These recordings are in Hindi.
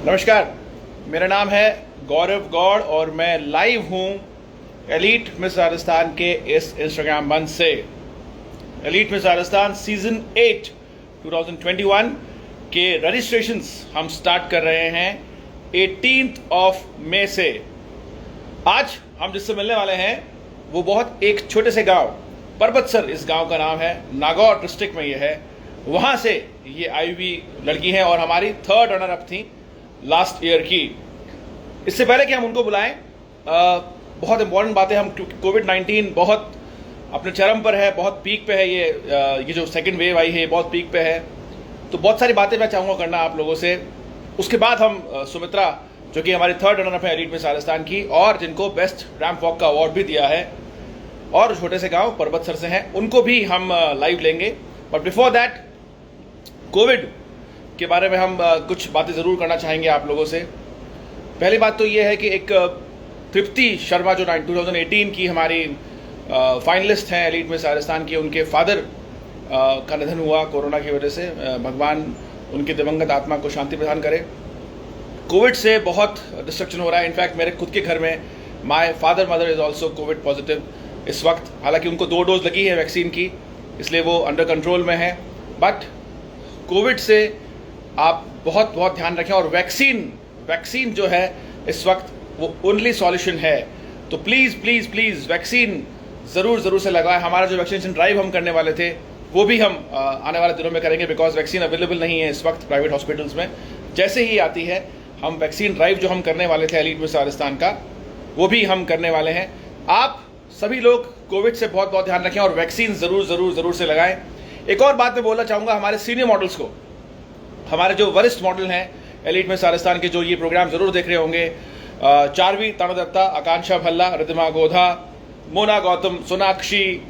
नमस्कार, मेरा नाम है गौरव गौड़ और मैं लाइव हूँ एलीट मिस राजस्थान के इस इंस्टाग्राम मंच से। एलीट मिस राजस्थान सीजन 8 2021 के रजिस्ट्रेशंस हम स्टार्ट कर रहे हैं 18th ऑफ मई से। आज हम जिससे मिलने वाले हैं वो बहुत एक छोटे से गांव परबतसर, इस गांव का नाम है, नागौर डिस्ट्रिक्ट में ये है। वहां से ये आई हुई लड़की है और हमारी थर्ड रनर अप थी लास्ट ईयर की। इससे पहले कि हम उनको बुलाएं, बहुत इंपॉर्टेंट बातें, हम कोविड-19 बहुत अपने चरम पर है, बहुत पीक पे है। ये जो सेकंड वेव आई है बहुत पीक पे है, तो बहुत सारी बातें मैं चाहूँगा करना आप लोगों से। उसके बाद हम सुमित्रा, जो कि हमारी थर्ड रनर अप है एलीट मिस राजस्थान की और जिनको बेस्ट रैंप वॉक का अवार्ड भी दिया है और छोटे से गांव परबतसर से हैं, उनको भी हम लाइव लेंगे। बट बिफोर दैट, कोविड के बारे में हम कुछ बातें ज़रूर करना चाहेंगे आप लोगों से। पहली बात तो ये है कि एक तृप्ति शर्मा जो 2018 की हमारी फाइनलिस्ट हैं एलीट मिस राजस्थान की, उनके फादर का निधन हुआ कोरोना की वजह से। भगवान उनकी दिवंगत आत्मा को शांति प्रदान करे। कोविड से बहुत डिस्ट्रक्शन हो रहा है। इनफैक्ट मेरे खुद के घर में my father mother is also Covid positive इस वक्त। हालांकि उनको 2 डोज लगी है वैक्सीन की, इसलिए वो अंडर कंट्रोल में है। बट कोविड से आप बहुत बहुत ध्यान रखें और वैक्सीन जो है इस वक्त वो ओनली सॉल्यूशन है। तो प्लीज़ प्लीज़ प्लीज़ वैक्सीन ज़रूर से लगाएं। हमारा जो वैक्सीनेशन ड्राइव हम करने वाले थे वो भी हम आने वाले दिनों में करेंगे, बिकॉज वैक्सीन अवेलेबल नहीं है इस वक्त प्राइवेट हॉस्पिटल्स में। जैसे ही आती है, हम वैक्सीन ड्राइव जो हम करने वाले थे एलीट मिस राजस्थान का, वो भी हम करने वाले हैं। आप सभी लोग कोविड से बहुत बहुत ध्यान रखें और वैक्सीन ज़रूर से लगाएं। एक और बात मैं बोलना चाहूँगा हमारे सीनियर मॉडल्स को, हमारे जो वरिष्ठ मॉडल हैं एलीट मिस राजस्थान के, जो ये प्रोग्राम जरूर देख रहे होंगे, चारवी तानुदत्ता, आकांक्षा भल्ला, रिद्धिमा गोधा, मोना गौतम, सोनाक्षी,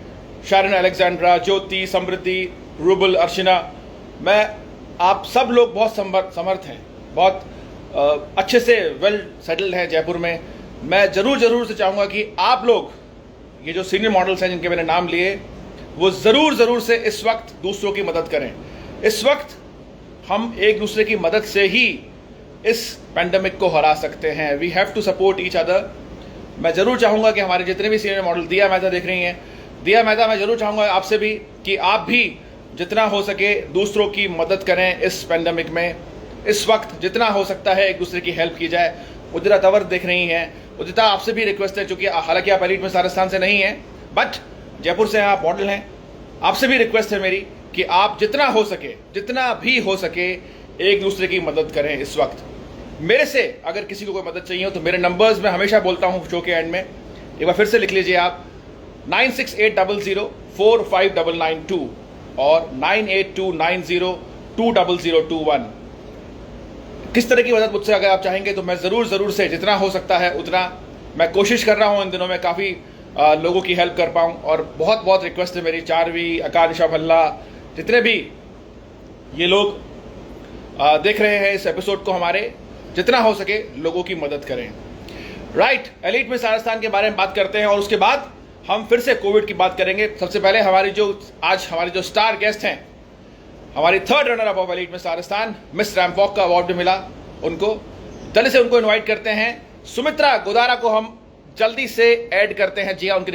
शारन अलेक्जेंड्रा, ज्योति, समृद्धि, रूबल, अर्चना, मैं आप सब लोग बहुत समर्थ हैं, बहुत अच्छे से वेल सेटल्ड हैं जयपुर में। मैं जरूर से चाहूँगा कि आप लोग, ये जो सीनियर मॉडल्स हैं जिनके मैंने नाम लिए, वो जरूर से इस वक्त दूसरों की मदद करें। इस वक्त हम एक दूसरे की मदद से ही इस पैंडेमिक को हरा सकते हैं। We have to support each other. मैं जरूर चाहूँगा कि हमारे जितने भी सीनियर मॉडल, दिया मेहता देख रही हैं, दिया मेहता, मैं जरूर चाहूँगा आपसे भी कि आप भी जितना हो सके दूसरों की मदद करें इस पैंडेमिक में। इस वक्त जितना हो सकता है एक दूसरे की हेल्प की जाए। उदिता तंवर देख रही हैं, उदिता आपसे भी रिक्वेस्ट है, चूँकि हालांकि आप एलीट मिस राजस्थान से नहीं हैं बट जयपुर से आप मॉडल हैं, आपसे भी रिक्वेस्ट है मेरी कि आप जितना भी हो सके एक दूसरे की मदद करें इस वक्त। मेरे से अगर किसी को कोई मदद चाहिए हो तो मेरे नंबर्स मैं हमेशा बोलता हूं शो के एंड में, एक बार फिर से लिख लीजिए आप, 9680045992 और 9829020021। किस तरह की मदद मुझसे अगर आप चाहेंगे तो मैं जरूर से जितना हो सकता है उतना मैं कोशिश कर रहा हूं इन दिनों में काफ़ी लोगों की हेल्प कर पाऊँ। और बहुत रिक्वेस्ट है मेरी, चारवी, आकांक्षा भल्ला, जितने भी ये लोग देख रहे हैं इस एपिसोड को, हमारे जितना हो सके लोगों की मदद करें। राइट, एलीट मिस राजस्थान के बारे में बात करते हैं और उसके बाद हम फिर से कोविड की बात करेंगे। सबसे पहले हमारी जो स्टार गेस्ट हैं, हमारी third runner up of elite miss Rajasthan, miss ramp walk का अवार्ड भी मिला उनको, जल्दी से उनको इन्वाइट करते हैं। सुमित्रा गोदारा को हम जल्दी से ऐड करते हैं। जी हाँ, उनकी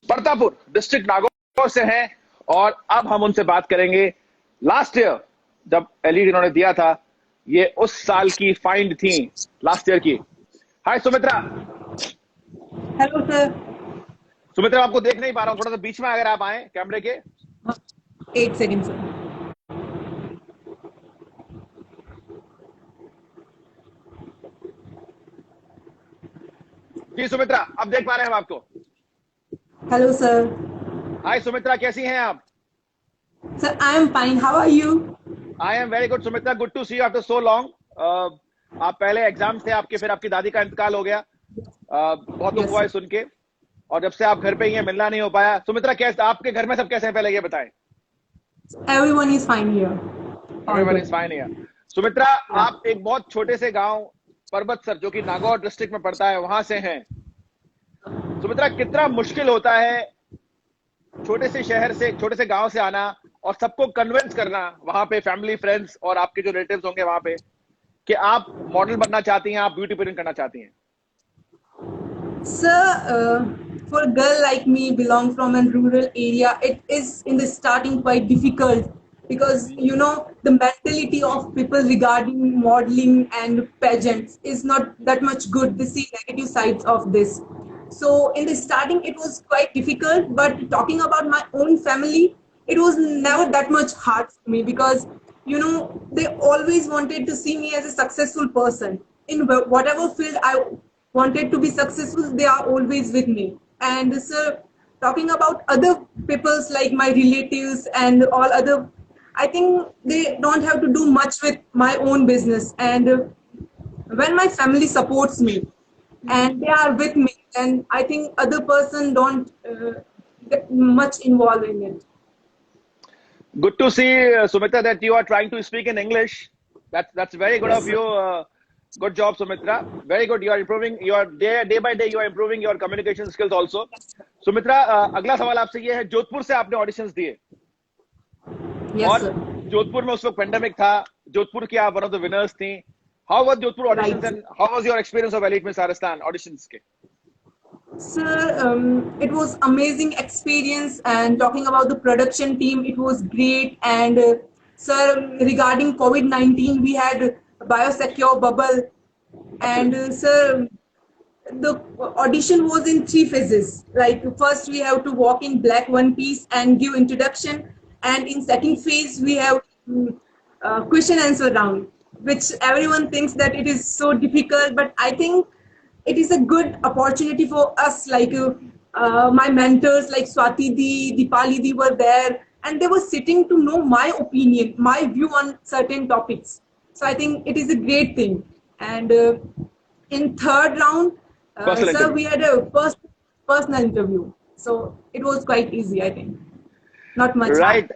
परतापुर डिस्ट्रिक्ट नागौर से हैं और अब हम उनसे बात करेंगे। लास्ट ईयर जब एलीट इन्होंने दिया था, ये उस साल की फाइंड थी लास्ट ईयर की। Hi Sumitra. Hello sir. Sumitra, आपको देख नहीं पा रहा हूं, थोड़ा सा बीच में अगर आप आए कैमरे के। 1 सेकेंड सर। जी सुमित्रा, अब देख पा रहे हैं हम आपको। Hello sir. हाय सुमित्रा, कैसी हैं आप? Sir I am fine, how are you? I am very good Sumitra, good to see you after so long. आप पहले एग्जाम थे आपके, फिर आपकी दादी का इंतकाल हो गया। बहुत दुख हुआ है सुन के, और जब से आप घर पे ही हैं, मिलना नहीं हो पाया। सुमित्रा, कैसे आपके घर में सब कैसे हैं, पहले ये बताएं। Everyone is fine here. Everyone is fine here. Sumitra, आप एक बहुत छोटे से गांव परबतसर, जो कि नागौर डिस्ट्रिक्ट में पड़ता है, वहां से हैं। सुमित्रा, कितना मुश्किल होता है छोटे से शहर से, छोटे से गांव से आना और सबको कन्विंस करना, वहां पे फैमिली फ्रेंड्स और आपके जो रिलेटिव्स होंगे वहां पे, कि आप मॉडल बनना चाहती हैं, आप ब्यूटी पेजेंट करना चाहती हैं? Sir, for a girl like me, belong from a rural area, it is in the starting quite difficult because the mentality of people regarding modeling and pageants is not that much good. They see negative sides of this. So in the starting, it was quite difficult. But talking about my own family, it was never that much hard for me because they always wanted to see me as a successful person in whatever field I wanted to be successful. They are always with me. And sir, talking about other people's like my relatives and all other, I think they don't have to do much with my own business. And when my family supports me and they are with me, and I think other person don't get much involved in it. Good to see, Sumitra, that you are trying to speak in English. That's very good Yes, of sir. you. Good job, Sumitra. Very good. You are improving. You are day by day. You are improving your communication skills also. Sumitra, अगला सवाल आपसे ये है, जोधपुर से आपने ऑडिशंस दिए Yes, और sir. जोधपुर में उस वक्त पेंडेमिक था. जोधपुर की आप वन ऑफ द विनर्स थी. How was Jodhpur Right. Auditions and how was your experience of elite miss Rajasthan auditions के? Sir, it was amazing experience. And talking about the production team, it was great. And sir, regarding COVID-19, we had biosecure bubble. And Absolutely. sir, the audition was in three phases. Like first, we have to walk in black one piece and give introduction. And in second phase, we have question answer round, which everyone thinks that it is so difficult, but I think it is a good opportunity for us. Like my mentors, like Swati Di, Dipali Di were there, and they were sitting to know my opinion, my view on certain topics. So I think it is a great thing. And in third round, personal sir, interview. we had a personal interview. So it was quite easy, I think. Not much hard. Right.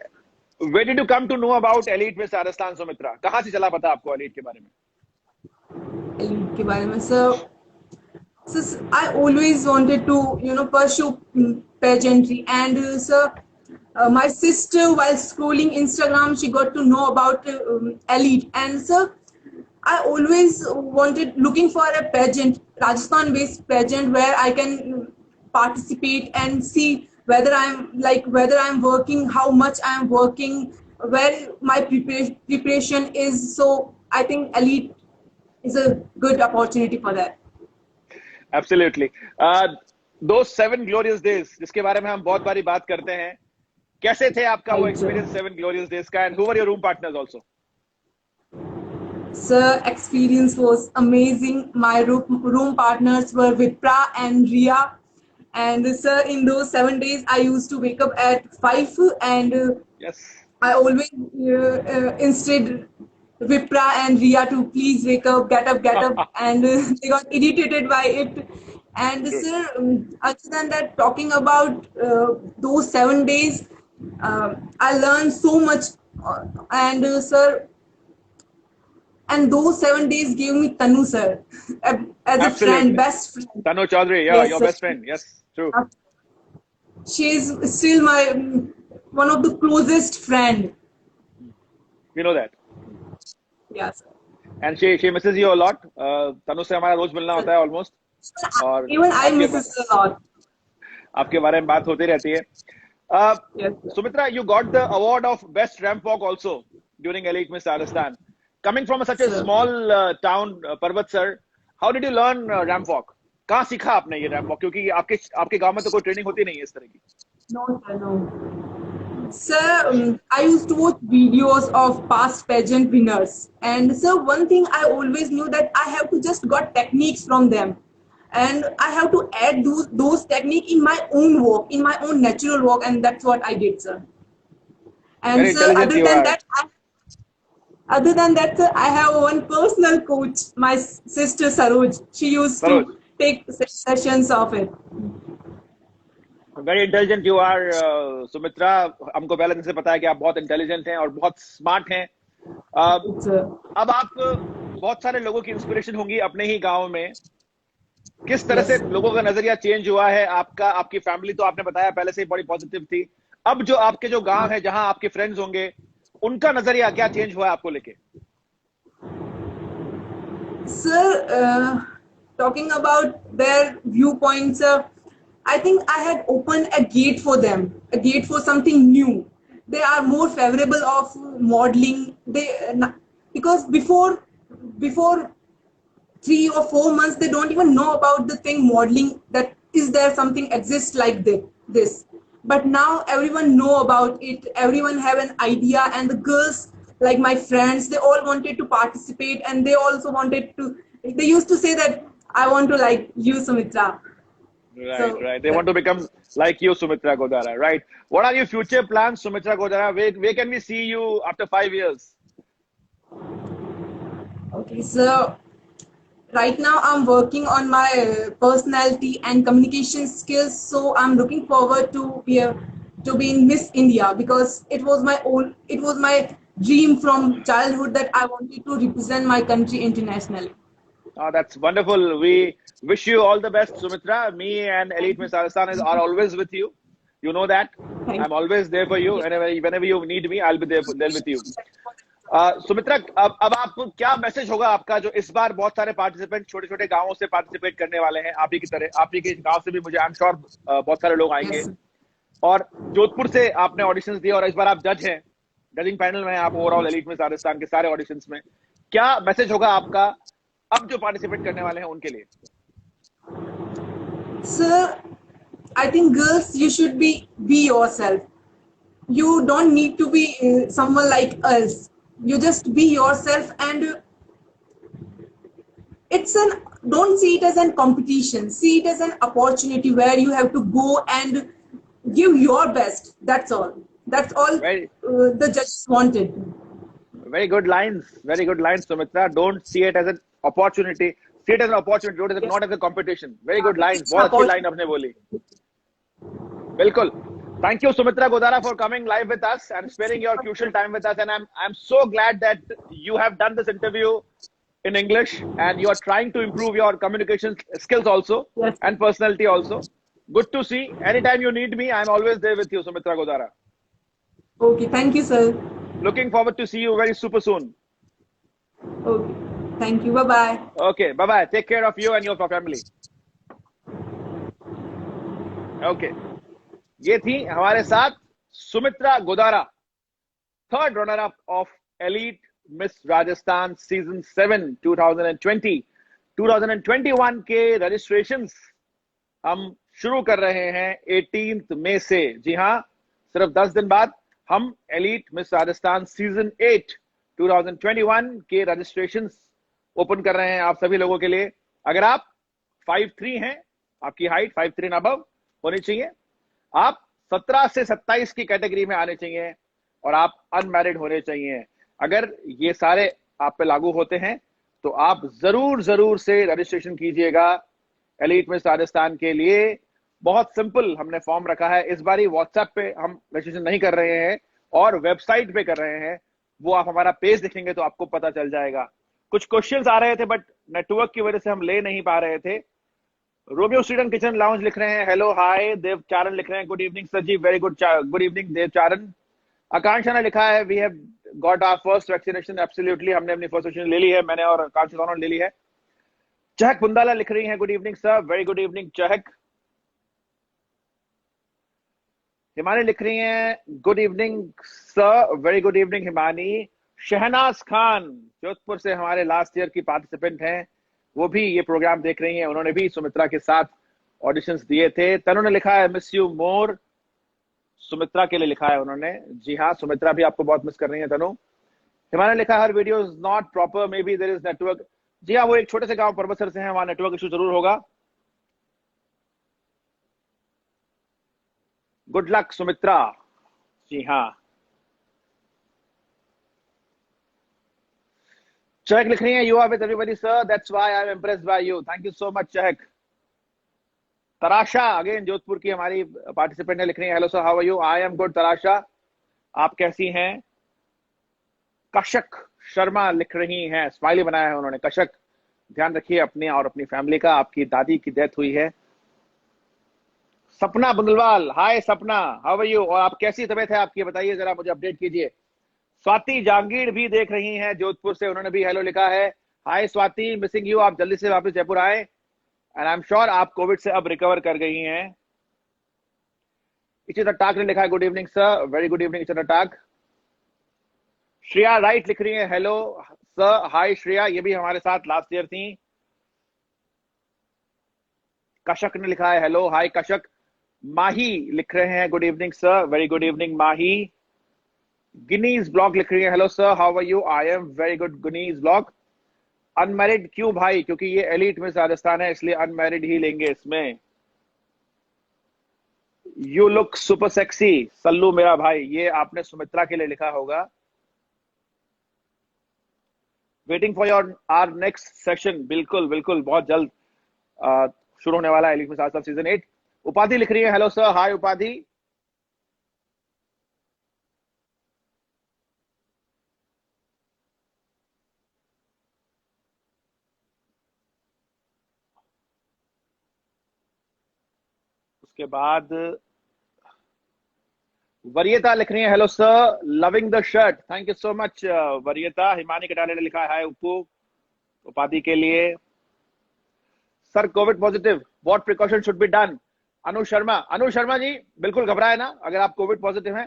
Where did you come to know about Elite Miss Rajasthan, Sumitra? कहाँ से चला पता आपको एलिट के बारे में? के बारे में sir, I always wanted to, pursue pageantry. And sir, my sister, while scrolling Instagram, she got to know about Elite. And sir, I always looking for a pageant, Rajasthan-based pageant, where I can participate and see whether I'm working, how much I'm working, where my preparation is. So I think Elite is a good opportunity for that. Absolutely. Those 7 glorious days जिसके बारे में हम बहुत बारी बात करते हैं, कैसे थे आपका वो Right, sir. Experience 7 glorious days का, and who were your room partners also? Sir, experience was amazing. My room partners were Vipra and Ria. And sir, in those 7 days, I used to wake up at 5, and Yes. I always instead Vipra and Ria to please wake up, get up, and they got irritated by it. And True. sir, other than that, talking about those 7 days, I learned so much. And sir, and those 7 days gave me Tanu sir as a friend, Absolutely. best friend. Tanu Chaudhary, yeah, Yes, your sir. best friend. Yes, true. She is still my one of the closest friend. We know that. Yes. And she misses you a lot. तनु से हमारा रोज मिलना होता है almost. और Even I आपके miss it a lot. आपके बारे में बात होती रहती है. Yes. Sumitra, you got the award of best ramp walk also during Elite Miss Rajasthan. Coming from such a Sir. small town, Parvat sir, how did you learn ramp walk? कहाँ सीखा आपने ये रैम्प वॉक? क्योंकि आपके गांव में तो कोई ट्रेनिंग होती नहीं है इस तरह की. No, sir, no. Sir, I used to watch videos of past pageant winners. And sir, one thing I always knew that I have to just got techniques from them. And I have to add those techniques in my own work, in my own natural work. And that's what I did, sir. And Very sir, intelligent you are. other than that, sir, I have one personal coach, my sister Saroj. She used Saroj. to take sessions of it. Very intelligent you are Sumitra. हमको पहले दिन से पता है कि आप बहुत इंटेलिजेंट हैं और बहुत स्मार्ट हैं. अब आप बहुत सारे लोगों की इंस्पिरेशन होंगी अपने ही गांव में. किस तरह से लोगों का नजरिया चेंज हुआ है आपका? आपकी फैमिली तो आपने बताया पहले से ही बड़ी पॉजिटिव थी. अब जो आपके जो गांव है जहां आपके फ्रेंड्स होंगे, उनका नजरिया क्या चेंज हुआ है आपको लेके? Sir, talking about their viewpoints, I think I had opened a gate for them, a gate for something new. They are more favorable of modeling. Because before 3 or 4 months they don't even know about the thing modeling, that is there something exists like this. But now everyone know about it, everyone have an idea, and the girls, like my friends, they all wanted to participate, and they also wanted to, they used to say that I want to like you, Sumitra. Right, So right. They want that, to become like you, Sumitra Godara, right? What are your future plans, Sumitra Godara? Where can we see you after 5 years? okay, so right now I'm working on my personality and communication skills, so I'm looking forward to be in Miss India, because it was my dream from childhood that I wanted to represent my country internationally. Oh, that's wonderful. We wish you all the best, Sumitra. Me and Elite Miss Rajasthan are always with you. You know that. Thank I'm always there for you. you. Whenever you need me, I'll be there with you. Sumitra, अब आपको क्या मैसेज होगा आपका, जो इस बार बहुत सारे पार्टिसिपेंट छोटे छोटे गांवों से पार्टिसिपेट करने वाले हैं, आप ही की तरह, आप ही के गांव से भी मुझे आई एम श्योर बहुत सारे लोग आएंगे, Yes. और जोधपुर से आपने ऑडिशंस दिए और इस बार आप जज हैं, जजिंग पैनल में हैं आप ओवरऑल एलीट में राजस्थान के सारे ऑडिशंस में, क्या मैसेज होगा आपका अब जो पार्टिसिपेट करने वाले हैं उनके लिए? Sir, I think girls, you should be yourself. You don't need to be someone like us. You just be yourself, and it's an don't see it as a competition, see it as an opportunity where you have to go and give your best. That's all Very, the judges wanted. very good lines. Very good lines, Sumitra. Don't see it as an opportunity. See it as an opportunity, Yes. not as a competition. Very good lines. It's an बहुत अच्छी लाइन opportunity. आपने बोली. बिल्कुल. Thank you, Sumitra Godara, for coming live with us and spending your crucial time with us. And I'm so glad that you have done this interview in English and you are trying to improve your communication skills also Yes. and personality also. Good to see. Anytime you need me, I'm always there with you, Sumitra Godara. Okay, thank you, sir. Looking forward to see you very super soon. Okay, thank you. Bye bye. Okay, bye bye. Take care of you and your family. Okay. ये थी हमारे साथ Sumitra Godara, third runner up of elite miss Rajasthan season 7 2020 2021 के रजिस्ट्रेशंस हम शुरू कर रहे हैं 18 मई से। जी हाँ, सिर्फ 10 दिन बाद हम एलीट मिस राजस्थान सीजन 8 2021 के रजिस्ट्रेशंस ओपन कर रहे हैं आप सभी लोगों के लिए। अगर आप 5'3" हैं, आपकी हाइट 5'3" अबव होनी चाहिए, आप 17 से 27 की कैटेगरी में आने चाहिए और आप अनमैरिड होने चाहिए। अगर ये सारे आप पे लागू होते हैं तो आप जरूर से रजिस्ट्रेशन कीजिएगा एलीट मिस राजस्थान के लिए। बहुत सिंपल हमने फॉर्म रखा है, इस बारी व्हाट्सएप पे हम रजिस्ट्रेशन नहीं कर रहे हैं और वेबसाइट पे कर रहे हैं, वो आप हमारा पेज देखेंगे तो आपको पता चल जाएगा। कुछ क्वेश्चंस आ रहे थे बट नेटवर्क की वजह से हम ले नहीं पा रहे थे। रोमियो स्ट्रीट किचन लाउंज लिख रहे हैं हेलो हाय। देव चारण लिख रहे हैं good evening sir ji, very good evening Dev Charan. Akanksha ने लिखा है we have got our first vaccination, absolutely हमने अपनी फर्स्ट वैक्सीनेशन ले ली है, मैंने और आकांक्षा दोनों ले ली है। चहक बुंदाला लिख रही हैं good evening sir, very good evening Chahak. Himani लिख रही हैं good evening sir, very good evening Himani. Shahnaz Khan Jodhpur से हमारे लास्ट ईयर की पार्टिसिपेंट हैं, वो भी ये प्रोग्राम देख रही हैं, उन्होंने भी सुमित्रा के साथ ऑडिशंस दिए थे। तनु ने लिखा है मिस यू मोर, सुमित्रा के लिए लिखा है उन्होंने। जी हाँ, सुमित्रा भी आपको बहुत मिस कर रही है तनु। हिमानी ने लिखा हर video is not proper, maybe there is network. जी हाँ, वो एक छोटे से गांव परबतसर से हैं, वहां नेटवर्क इशू जरूर होगा। Good luck Sumitra. जी हाँ, चहक लिख रही हैं you are with everybody sir, that's why I am impressed by you, thank you so much Chahak. Tarasha again Jodhpur की हमारी पार्टिसिपेंट है, लिख रही हैं hello sir how are you, I am good Tarasha, आप कैसी हैं। कशक शर्मा लिख रही हैं, स्माइली बनाया है उन्होंने। कशक, ध्यान रखिए अपने और अपनी फैमिली का, आपकी दादी की डेथ हुई है। सपना बुंदलवाल, हाय सपना हाउ आर यू, और आप कैसी तबीयत है आपकी बताइए जरा, मुझे अपडेट कीजिए। स्वाति जहांगीर भी देख रही हैं जोधपुर से, उन्होंने भी हेलो लिखा है। हाय स्वाति, मिसिंग यू। आप जल्दी से वापस जयपुर आए एंड आई एम श्योर आप कोविड से अब रिकवर कर गई हैं। इचिता टाक ने लिखा है good evening sir, very good evening Ichita Tak. Shreya right लिख रही है हेलो सर, हाय श्रेया, ये भी हमारे साथ लास्ट ईयर थी। कशक ने लिखा है हेलो, हाय कशक। माही लिख रहे हैं good evening sir, very good evening Mahi. Guinness blog लिख रही है hello sir, how are you, I am very good Guinness blog. Unmarried क्यों भाई, क्योंकि ये एलिट मिस राजस्थान है इसलिए अनमैरिड ही लेंगे इसमें। You look super sexy Sallu मेरा भाई, ये आपने सुमित्रा के लिए लिखा होगा। Waiting for your are next session, बिल्कुल बिल्कुल बहुत जल्द शुरू होने वाला है एलिट मिस राजस्थान सीजन 8। उपाधि लिख रही है हेलो सर, हाय उपाधि। उसके बाद वरीयता लिख रही है hello sir, loving the shirt, thank you so much वरीयता। हिमानी कटाले ने लिखा है हाय उपू, उपाधि के लिए। Sir covid positive, what precaution should be done. Anu Sharma ji बिल्कुल घबराए ना, अगर आप कोविड पॉजिटिव हैं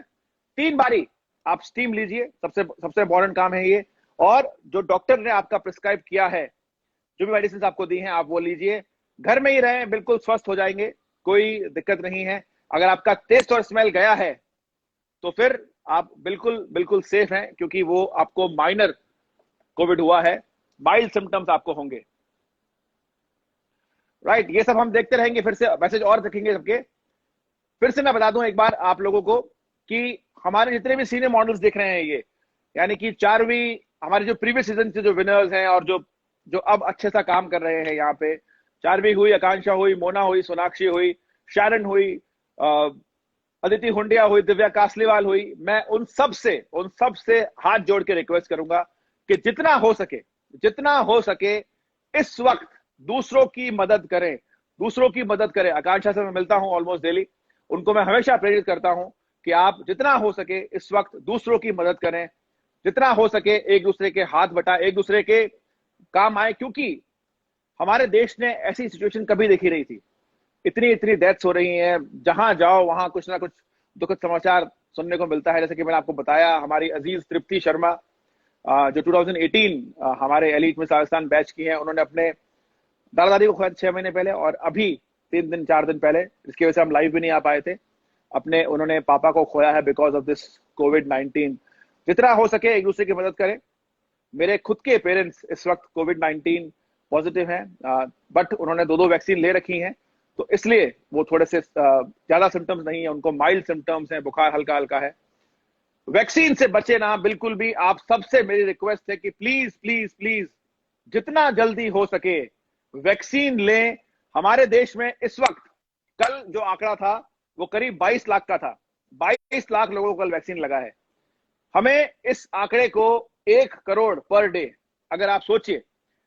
3 बारी आप स्टीम लीजिए, सबसे सबसे इंपॉर्टेंट काम है ये। और जो डॉक्टर ने आपका प्रिस्क्राइब किया है, जो भी मेडिसिन आपको दी हैं आप वो लीजिए, घर में ही रहें, बिल्कुल स्वस्थ हो जाएंगे, कोई दिक्कत नहीं है। अगर आपका टेस्ट और स्मेल गया है तो फिर आप बिल्कुल बिल्कुल सेफ हैं, क्योंकि वो आपको माइनर कोविड हुआ है, माइल्ड सिम्टम्स आपको होंगे। राइट, ये सब हम देखते रहेंगे, फिर से मैसेज और देखेंगे सबके। फिर से मैं बता दूं एक बार आप लोगों को कि हमारे जितने भी सीनियर मॉडल्स दिख रहे हैं ये, यानी कि 4वीं हमारे जो प्रीवियस सीजन के जो विनर्स हैं और जो जो अब अच्छे सा काम कर रहे हैं यहाँ पे, 4वीं हुई, आकांक्षा हुई, मोना हुई, सोनाक्षी हुई, शारन हुई, अदिति हुंडिया हुई, दिव्या कासलीवाल हुई, मैं उन सब से हाथ जोड़ के रिक्वेस्ट करूंगा कि जितना हो सके इस वक्त दूसरों की मदद करें। आकांक्षा से मैं मिलता हूं ऑलमोस्ट डेली, उनको मैं हमेशा प्रेरित करता हूं कि आप जितना हो सके इस वक्त दूसरों की मदद करें, जितना हो सके एक दूसरे के हाथ बटाएं, एक दूसरे के काम आए, क्योंकि हमारे देश ने ऐसी सिचुएशन कभी देखी नहीं थी। इतनी डेथ्स हो रही हैं, जहां जाओ वहां कुछ ना कुछ दुखद समाचार सुनने को मिलता है। जैसे कि मैंने आपको बताया, हमारी अजीज तृप्ति शर्मा जो 2018 हमारे एलीट मिस राजस्थान बैच की हैं, उन्होंने अपने दादा दादी को खोया 6 महीने पहले, और अभी 4 दिन पहले, जिसकी वजह से हम लाइव भी नहीं आ पाए थे, उन्होंने पापा को खोया है बिकॉज ऑफ दिस कोविड-19। जितना हो सके एक दूसरे की मदद करें। मेरे खुद के पेरेंट्स इस वक्त कोविड-19 पॉजिटिव हैं, बट उन्होंने 2 वैक्सीन ले रखी हैं, तो इसलिए वो थोड़े से ज्यादा सिम्टम्स नहीं है, उनको माइल्ड सिम्टम्स हैं, बुखार हल्का हल्का है। वैक्सीन से बचे ना बिल्कुल भी। आप सबसे मेरी रिक्वेस्ट है कि प्लीज प्लीज प्लीज जितना जल्दी हो सके वैक्सीन लें। हमारे देश में इस वक्त कल जो आंकड़ा था वो करीब 22 लाख का था, 22 लाख लोगों को कल वैक्सीन लगा है। हमें इस आंकड़े को 1 करोड़ पर डे, अगर आप सोचिए,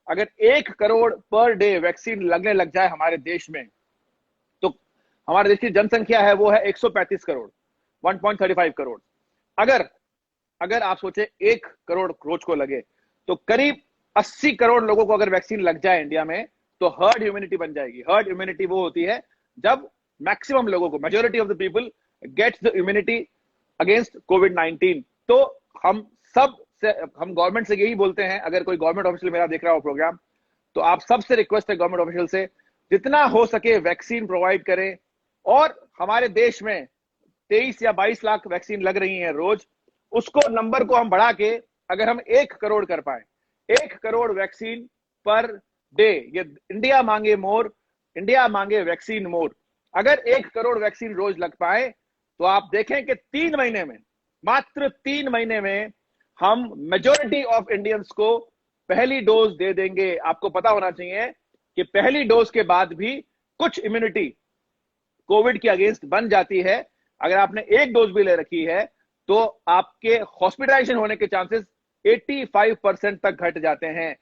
अगर 1 करोड़ पर डे वैक्सीन लगने लग जाए हमारे देश में, तो हमारे देश की जनसंख्या है वो है 135 करोड़, 1.35 करोड़। अगर आप सोचे 1 करोड़ रोज को लगे, तो करीब 80 करोड़ लोगों को अगर वैक्सीन लग जाए इंडिया में, तो हर्ड इम्यूनिटी बन जाएगी। हर्ड इम्यूनिटी वो होती है जब मैक्सिमम लोगों को, majority of the people gets the immunity against कोविड-19। तो हम गवर्नमेंट से यही बोलते हैं, अगर कोई गवर्नमेंट ऑफिशियल मेरा देख रहा हो प्रोग्राम, तो आप सबसे रिक्वेस्ट है गवर्नमेंट ऑफिशियल से, जितना हो सके वैक्सीन प्रोवाइड करें। और हमारे देश में 23 या 22 लाख वैक्सीन लग रही हैं रोज, उसको नंबर को हम बढ़ा के अगर हम 1 करोड़ कर पाए, 1 करोड़ वैक्सीन पर डे, ये इंडिया मांगे वैक्सीन मोर। अगर 1 करोड़ वैक्सीन रोज लग पाए, तो आप देखें कि 3 महीने में, मात्र 3 महीने में हम मेजोरिटी ऑफ इंडियंस को पहली डोज दे देंगे। आपको पता होना चाहिए कि पहली डोज के बाद भी कुछ इम्यूनिटी कोविड के अगेंस्ट बन जाती है। अगर आपने 1 डोज भी ले रखी है, तो आपके हॉस्पिटलाइजेशन होने के चांसेस 85% तक घट जाते हैं।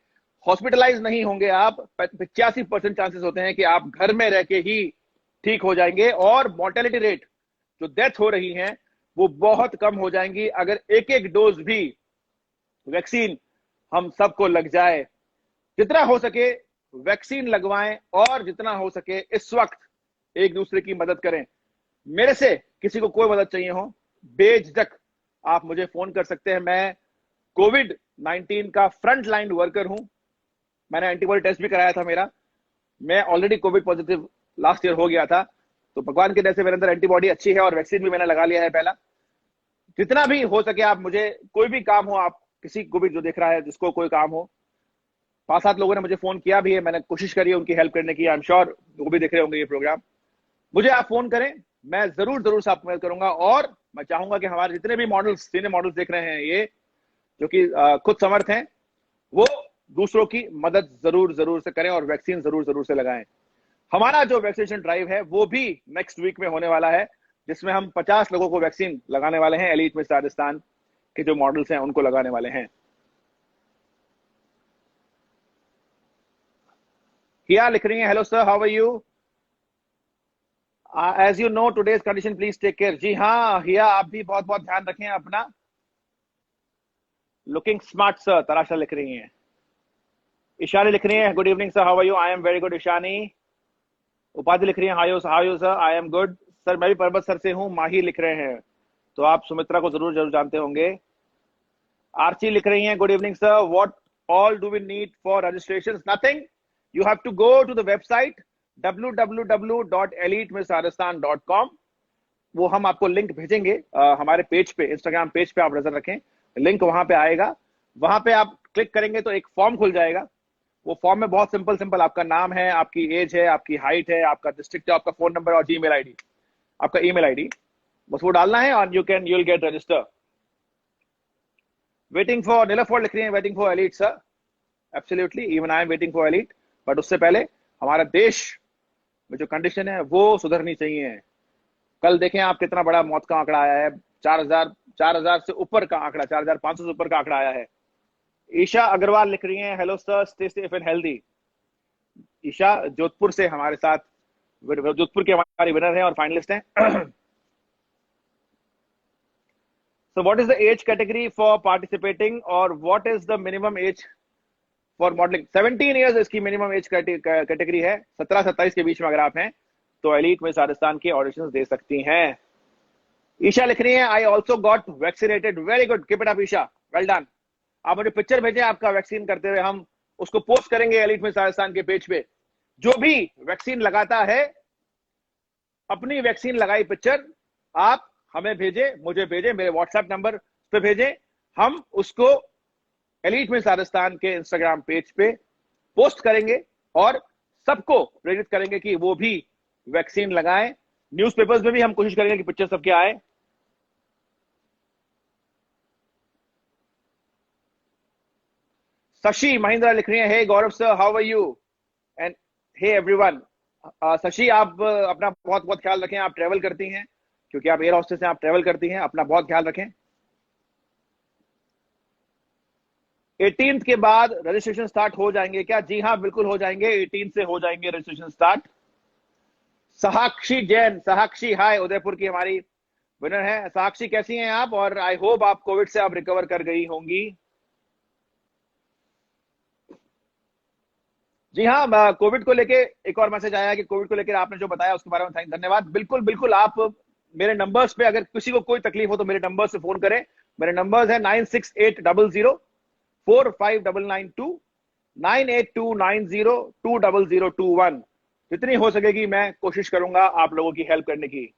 हॉस्पिटलाइज नहीं होंगे आप, 85% चांसेस होते हैं कि आप घर में रह के ही ठीक हो जाएंगे। और मोर्टेलिटी रेट, जो डेथ हो रही है, वो बहुत कम हो जाएंगी अगर एक डोज भी वैक्सीन हम सबको लग जाए। जितना हो सके वैक्सीन लगवाएं और जितना हो सके इस वक्त एक दूसरे की मदद करें। मेरे से किसी को कोई मदद चाहिए हो, बेझिझक आप मुझे फोन कर सकते हैं। मैं कोविड 19 का फ्रंट लाइन वर्कर हूं। मैंने एंटीबॉडी टेस्ट भी कराया था मेरा। मैं already Covid positive last year हो गया था, तो भगवान की दया से मेरे अंदर एंटीबॉडी अच्छी है और वैक्सीन भी मैंने लगा लिया है पहला। जितना भी हो सके आप मुझे, कोई भी काम हो, आप किसी को भी जो देख रहा है जिसको कोई काम हो, 5-7 लोगों ने मुझे फोन किया भी है, मैंने कोशिश करी है उनकी हेल्प करने की। आई एम श्योर वो भी देख रहे होंगे ये प्रोग्राम। मुझे आप फोन करें, मैं जरूर जरूर से आपको मदद करूंगा। और मैं चाहूंगा कि हमारे जितने भी मॉडल्स, सीनियर मॉडल्स देख रहे हैं ये, जो कि खुद समर्थ हैं, वो दूसरों की मदद जरूर जरूर से करें और वैक्सीन जरूर जरूर से लगाएं। हमारा जो वैक्सीनेशन ड्राइव है वो भी नेक्स्ट वीक में होने वाला है, जिसमें हम 50 लोगों को वैक्सीन लगाने वाले हैं। एलीट मिस राजस्थान के जो मॉडल्स हैं उनको लगाने वाले हैं। किया लिख रही हैं, hello sir, how are you, as you know today's condition, please take care. जी हाँ हिया, आप भी बहुत बहुत ध्यान रखें अपना। लुकिंग स्मार्ट सर, तराशा लिख रही हैं। ईशानी लिख रही है, good evening sir, how are you, I am very good Ishani. Upadhi लिख रही है, how you sir, I am good sir, मैं भी पर्वत सर से हूँ। माही लिख रहे हैं, तो आप सुमित्रा को जरूर जरूर जानते होंगे। आरची लिख रही हैं, good evening sir, what all do we need for registration? Nothing, you have to go to the website www.elitemisrajasthan.com। वो हम आपको लिंक भेजेंगे हमारे पेज पे, इंस्टाग्राम पेज पे आप नजर रखें, लिंक वहां पे आएगा। वहां पे आप क्लिक करेंगे तो एक फॉर्म खुल जाएगा। वो फॉर्म में बहुत सिंपल सिंपल आपका नाम है, आपकी एज है, आपकी हाइट है, आपका डिस्ट्रिक्ट है, आपका फोन नंबर और जीमेल आईडी, आपका ईमेल आईडी, बस वो डालना है और you will get register. Waiting for, Neelofar लिख रही है, waiting for elite sir, absolutely, even I am waiting for elite. But उससे पहले हमारा देश में जो कंडीशन है वो सुधरनी चाहिए। कल देखें आप कितना बड़ा मौत का आंकड़ा आया है, 4000 से ऊपर का आंकड़ा, 4500 से ऊपर का आंकड़ा आया है। ईशा अग्रवाल लिख रही हैं, hello sir, stay safe and healthy. Isha Jodhpur से हमारे साथ, जोधपुर के हमारी विनर हैं और फाइनलिस्ट हैं। So what is the age category for participating और what is the minimum age for modeling? 17 years इसकी मिनिमम एज कैटेगरी है। 17-27 के बीच में अगर आप हैं तो एलीट मिस राजस्थान के ऑडिशंस दे सकती हैं। ईशा लिख रही है, I also got vaccinated, very good, keep it up Isha, well done. आप मुझे पिक्चर भेजें आपका वैक्सीन करते हुए, हम उसको पोस्ट करेंगे एलीट मिस राजस्थान के पेज पे। जो भी वैक्सीन लगाता है, अपनी वैक्सीन लगाई पिक्चर आप हमें भेजें, मुझे भेजें, मेरे व्हाट्सएप नंबर पे भेजें, हम उसको एलीट मिस राजस्थान के इंस्टाग्राम पेज पे पोस्ट करेंगे और सबको प्रेरित करेंगे कि वो भी वैक्सीन लगाएं। न्यूज़पेपर्स में भी हम कोशिश करेंगे कि पिक्चर सबके आए। शशि महिंद्रा लिख रही है, hey Gaurav sir, how are you, and hey everyone. Shashi, आप अपना बहुत बहुत ख्याल रखें। आप ट्रेवल करती हैं, क्योंकि आप एयर होस्टेस हैं, आप ट्रेवल करती हैं, अपना बहुत ख्याल रखें। 18th के बाद रजिस्ट्रेशन स्टार्ट हो जाएंगे क्या? जी हाँ, बिल्कुल हो जाएंगे, 18 से हो जाएंगे रजिस्ट्रेशन स्टार्ट। साक्षी जैन, साक्षी हाय, उदयपुर की हमारी विनर है। साक्षी कैसी हैं आप? और आई होप आप कोविड से आप रिकवर कर गई होंगी। जी हाँ, कोविड को लेके एक और मैसेज आया कि कोविड को लेकर आपने जो बताया उसके बारे में धन्यवाद। बिल्कुल बिल्कुल, आप मेरे नंबर्स पे, अगर किसी को कोई तकलीफ हो तो मेरे नंबर से फोन करें। मेरे नंबर्स है 9680045992, 9829020021। जितनी हो सकेगी मैं कोशिश करूंगा आप लोगों की हेल्प करने की।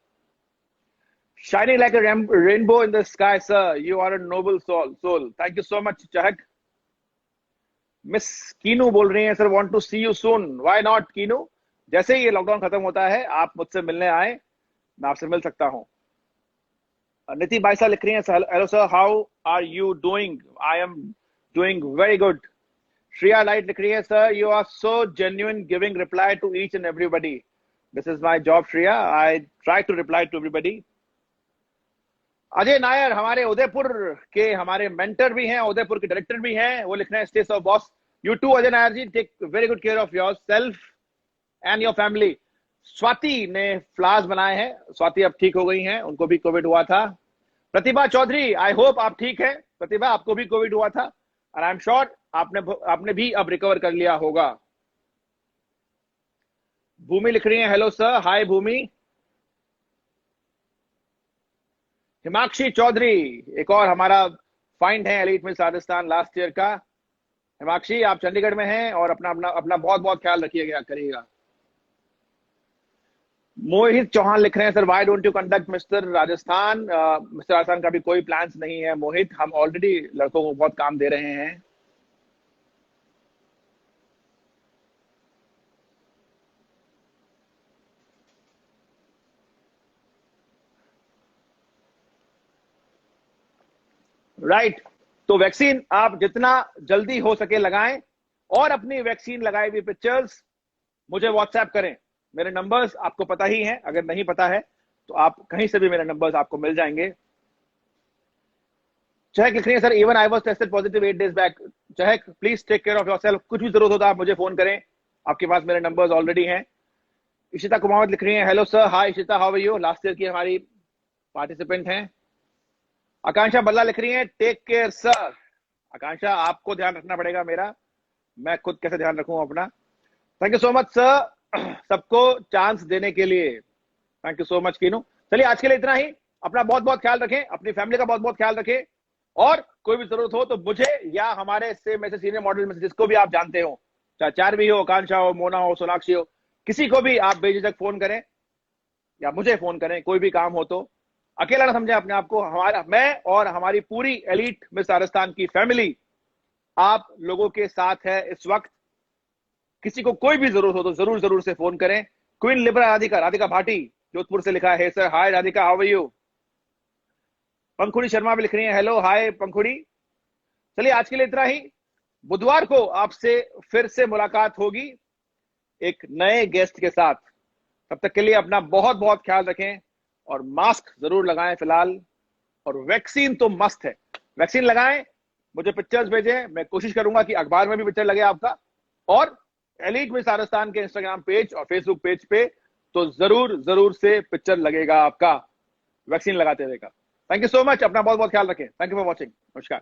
Shining like a rainbow in the sky sir, you are a noble soul, thank you so much Chahak. Miss Keenu बोल रही हैं, sir want to see you soon, why not Keenu, जैसे ही ये लॉकडाउन खत्म होता है आप मुझसे मिलने आए, मैं आपसे मिल सकता हूं। नीति बाइसा लिख रही हैं, hello sir, how are you doing, I am doing very good. Shreya light लिख रही है, sir you are so genuine giving reply to each and everybody, this is my job Shreya, I try to reply to everybody. Ajay Nair हमारे उदयपुर के हमारे मेंटर भी हैं, उदयपुर के डायरेक्टर भी हैं, वो लिख रहे हैं, stay so boss, you too Ajay Nair ji, take very good care of your self and your family. Swati ने फ्लावर्स बनाए हैं, स्वाति अब ठीक हो गई हैं, उनको भी कोविड हुआ था। प्रतिभा चौधरी, आई होप आप ठीक है प्रतिभा, आपको भी कोविड हुआ था, और आई एम श्योर आपने भी अब रिकवर कर लिया होगा। भूमि लिख रही है हेलो सर, हाय भूमि। हिमाक्षी चौधरी, एक और हमारा फाइंड है elite miss Rajasthan last year का। हिमाक्षी, आप चंडीगढ़ में हैं और अपना अपना अपना बहुत बहुत ख्याल रखिएगा, करिएगा। मोहित चौहान लिख रहे हैं sir, why don't you conduct mister Rajasthan. Mister Rajasthan का भी कोई प्लान्स नहीं है मोहित, हम ऑलरेडी लड़कों को बहुत काम दे रहे हैं। राइट, तो वैक्सीन आप जितना जल्दी हो सके लगाएं और अपनी वैक्सीन लगाई हुई पिक्चर्स मुझे व्हाट्सएप करें। मेरे नंबर्स आपको पता ही हैं, अगर नहीं पता है तो आप कहीं से भी मेरे नंबर्स आपको मिल जाएंगे। चहक लिख रही है sir, even I was tested positive 8 days back. Chahak please take care of yourself, कुछ भी जरूरत हो तो आप मुझे फोन करें, आपके पास मेरे नंबर्स ऑलरेडी हैं। इशिता कुमावत लिख रही है hello sir, hi Ishita, how are you, last year की हमारी पार्टिसिपेंट हैं। आकांक्षा बल्ला लिख रही है टेक केयर सर। आकांक्षा, आपको ध्यान रखना पड़ेगा मेरा, मैं खुद कैसे ध्यान रखूं अपना। Thank you so much sir सबको चांस देने के लिए, thank you so much kinnow. चलिए आज के लिए इतना ही, अपना बहुत बहुत ख्याल रखें, अपनी फैमिली का बहुत बहुत ख्याल रखें, और कोई भी जरूरत हो तो मुझे या हमारे से में से सीनियर मॉडल में से जिसको भी आप जानते हो, चाहे चारवी हो, आकांक्षा हो, मोना हो, सोनाक्षी हो, किसी को भी आप बेझिझक फोन करें या मुझे फोन करें, कोई भी काम हो तो। अकेला ना समझें अपने आप को, हमारा मैं और हमारी पूरी एलीट मिस राजस्थान की फैमिली आप लोगों के साथ है इस वक्त। किसी को कोई भी जरूरत हो तो जरूर जरूर से फोन करें। क्वीन लिब्रा राधिका, राधिका भाटी जोधपुर से लिखा है sir, hi Radhika, how are you. Pankhuri Sharma भी लिख रही है हेलो, हाय पंखुड़ी। चलिए आज के लिए इतना ही, बुधवार को आपसे फिर से मुलाकात होगी एक नए गेस्ट के साथ। तब तक के लिए अपना बहुत बहुत ख्याल रखें और मास्क जरूर लगाएं फिलहाल, और वैक्सीन तो मस्त है, वैक्सीन लगाएं, मुझे पिक्चर्स भेजें, मैं कोशिश करूंगा कि अखबार में भी पिक्चर लगे आपका, और एलीट मिस राजस्थान के इंस्टाग्राम पेज और फेसबुक पेज पे तो जरूर जरूर से पिक्चर लगेगा आपका वैक्सीन लगाते हुए का। थैंक यू सो मच, अपना बहुत बहुत ख्याल रखें, थैंक यू फॉर वॉचिंग, नमस्कार।